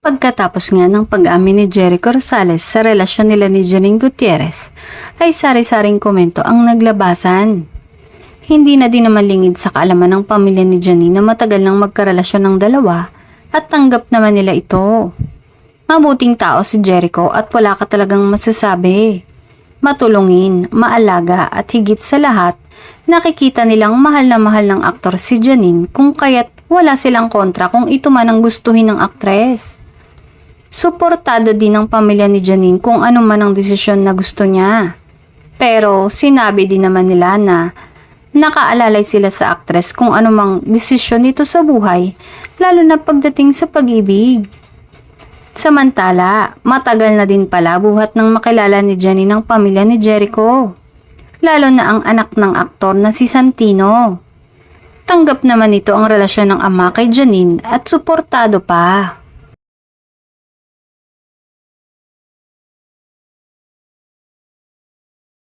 Pagkatapos nga ng pag-amin ni Jericho Rosales sa relasyon nila ni Janine Gutierrez, ay sari-saring komento ang naglabasan. Hindi na din naman lingid sa kaalaman ng pamilya ni Janine na matagal nang magkarelasyon ng dalawa at tanggap naman nila ito. Mabuting tao si Jericho at wala ka talagang masasabi. Matulungin, maalaga at higit sa lahat, nakikita nilang mahal na mahal ng aktor si Janine kung kaya't wala silang kontra kung ito man ang gustuhin ng aktres. Suportado din ng pamilya ni Janine kung ano man ang desisyon na gusto niya. Pero sinabi din naman nila na nakaalalay sila sa aktres kung ano mang desisyon nito sa buhay, lalo na pagdating sa pag-ibig. Samantala, matagal na din pala buhat nang makilala ni Janine ang pamilya ni Jericho. Lalo na ang anak ng aktor na si Santino. Tanggap naman ito ang relasyon ng ama kay Janine at suportado pa.